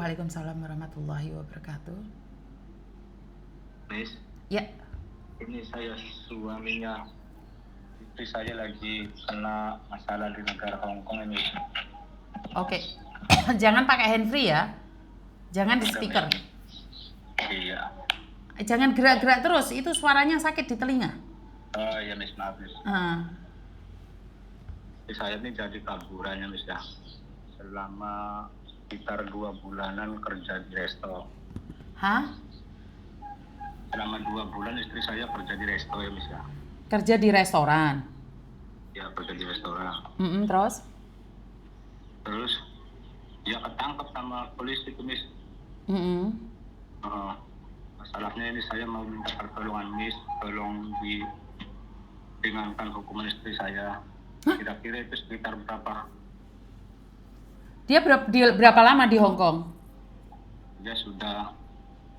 Waalaikumsalam warahmatullahi wabarakatuh. Miss, Ya, ini saya suaminya. Istri saya lagi kena masalah di negara Hong Kong ini. oke. Jangan pakai handfree ya. Jangan di speaker. Iya. Jangan gerak-gerak terus, itu suaranya sakit di telinga. Oh ya Miss, maaf Miss. Istri saya ini jadi kaburannya Miss ya. Selama sekitar 2 bulanan kerja di resto. Hah? Selama 2 bulan istri saya kerja di resto ya Miss ya. Kerja di restoran. Ya kerja di restoran. Terus? Terus dia ketangkep sama polisi itu Miss. Masalahnya ini saya mau minta pertolongan Miss, tolong diringankan hukuman istri saya. Kira-kira itu sekitar berapa? Dia berapa lama di Hong Kong? Dia sudah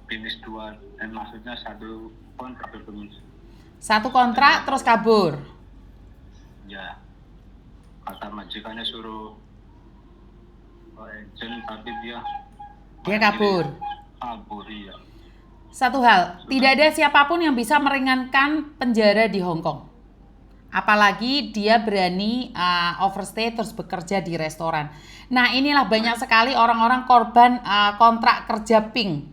finish 2, maksudnya 1 kontrak itu Miss. 1 kontrak terus kabur. Ya, kata majikannya suruh agent, tapi dia kabur. Kabur, iya. Satu hal, tidak ada siapapun yang bisa meringankan penjara di Hong Kong. Apalagi dia berani overstay terus bekerja di restoran. Nah, inilah banyak sekali orang-orang korban kontrak kerja pink.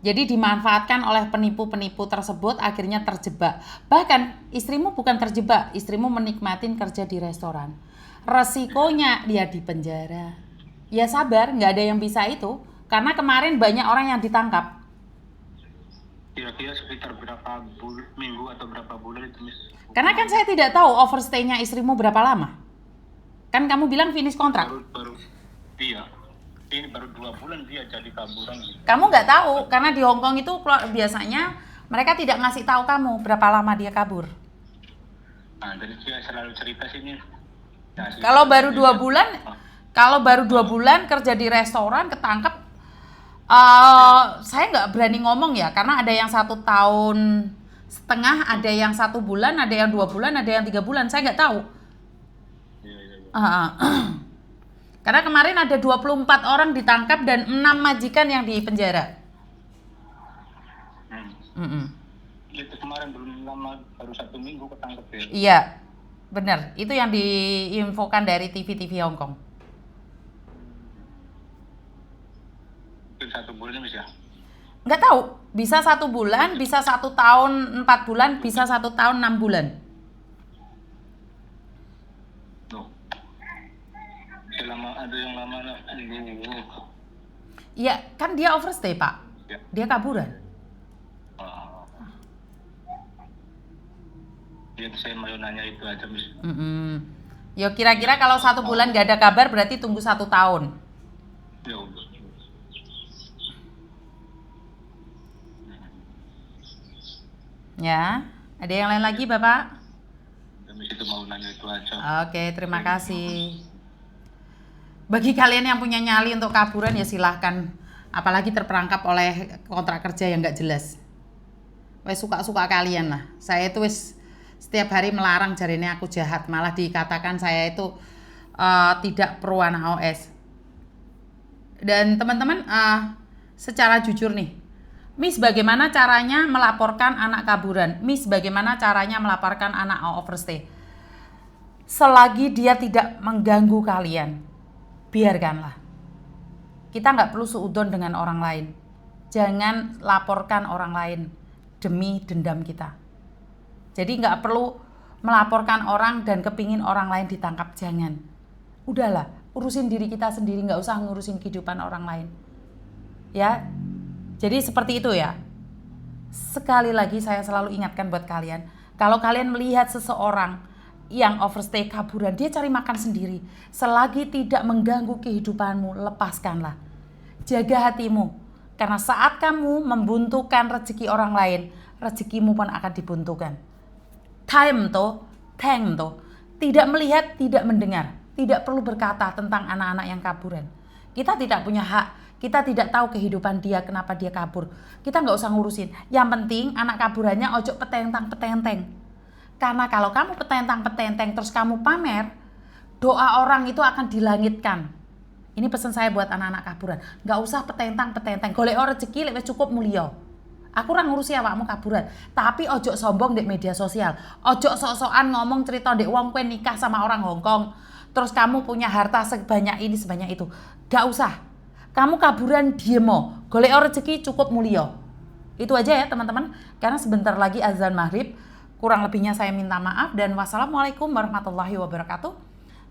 Jadi dimanfaatkan oleh penipu-penipu tersebut, akhirnya terjebak. Bahkan istrimu bukan terjebak, istrimu menikmatin kerja di restoran. Resikonya dia di penjara. Ya sabar, nggak ada yang bisa itu. Karena kemarin banyak orang yang ditangkap. Kira-kira sekitar berapa minggu atau berapa bulan itu Miss? Karena kan saya tidak tahu overstay-nya istrimu berapa lama. Kan kamu bilang finish kontrak. Iya. Ini baru 2 bulan dia jadi kaburan. Kamu nggak tahu, karena di Hong Kong itu biasanya mereka tidak ngasih tahu kamu berapa lama dia kabur. Nah, jadi dia selalu cerita sini. Nah, kalau baru 2 bulan kerja di restoran ketangkep, saya nggak berani ngomong ya, karena ada yang 1 tahun setengah, ada yang 1 bulan, ada yang 2 bulan, ada yang 3 bulan, saya nggak tahu. Karena kemarin ada 24 orang ditangkap dan 6 majikan yang dipenjara. Itu kemarin belum lama, baru 1 minggu ketangkep ya? Iya, benar. Itu yang diinfokan dari TV-TV Hong Kong. Mungkin 1 bulan bisa? Nggak tahu, bisa 1 bulan, bisa 1 tahun 4 bulan, bisa 1 tahun 6 bulan. Selama ada yang lama Iya, kan dia overstay Pak. Ya. Dia kaburan. Ya, saya mau nanya itu aja Miss. Ya kira-kira kalau 1 bulan nggak ada kabar berarti tunggu 1 tahun. Ya udah. Ya, ada yang lain lagi Bapak? Miss itu mau nanya itu aja. Oke, terima kasih. Bagi kalian yang punya nyali untuk kaburan ya silahkan. Apalagi terperangkap oleh kontrak kerja yang nggak jelas. Wes suka-suka kalian lah. Saya itu wes setiap hari melarang, jarine aku jahat. Malah dikatakan saya itu tidak pro anak OS. Dan teman-teman, secara jujur nih, Miss bagaimana caranya melaporkan anak kaburan? Miss bagaimana caranya melaporkan anak overstay? Selagi dia tidak mengganggu kalian, biarkanlah. Kita nggak perlu suudon dengan orang lain. Jangan laporkan orang lain demi dendam kita. Jadi nggak perlu melaporkan orang dan kepingin orang lain ditangkap. Jangan. Udahlah, urusin diri kita sendiri, nggak usah ngurusin kehidupan orang lain. Ya, jadi seperti itu ya. Sekali lagi saya selalu ingatkan buat kalian, kalau kalian melihat seseorang yang overstay kaburan, dia cari makan sendiri. Selagi tidak mengganggu kehidupanmu, lepaskanlah. Jaga hatimu, karena saat kamu membuntukan rezeki orang lain, rezekimu pun akan dibuntukan. Time to, tidak melihat, tidak mendengar, tidak perlu berkata tentang anak-anak yang kaburan. Kita tidak punya hak, kita tidak tahu kehidupan dia, kenapa dia kabur. Kita nggak usah ngurusin. Yang penting anak kaburannya ojo petentang-petenteng. Karena kalau kamu petentang-petenteng terus kamu pamer, doa orang itu akan dilangitkan. Ini pesan saya buat anak-anak kaburan. Nggak usah petentang-petentang. Golek rezeki lek wis cukup mulia. Aku ora ngurusi awakmu kaburan, tapi ojo sombong di media sosial. Ojo sok-sokan ngomong cerita ndek wong kowe nikah sama orang Hongkong. Terus kamu punya harta sebanyak ini, sebanyak itu. Gak usah. Kamu kaburan diemo. Golek rezeki cukup mulia. Itu aja ya teman-teman. Karena sebentar lagi azan maghrib. Kurang lebihnya saya minta maaf. Dan wassalamualaikum warahmatullahi wabarakatuh.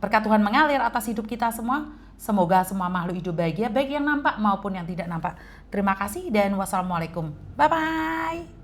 Berkat Tuhan mengalir atas hidup kita semua. Semoga semua makhluk hidup bahagia, baik yang nampak maupun yang tidak nampak. Terima kasih dan wassalamualaikum. Bye-bye.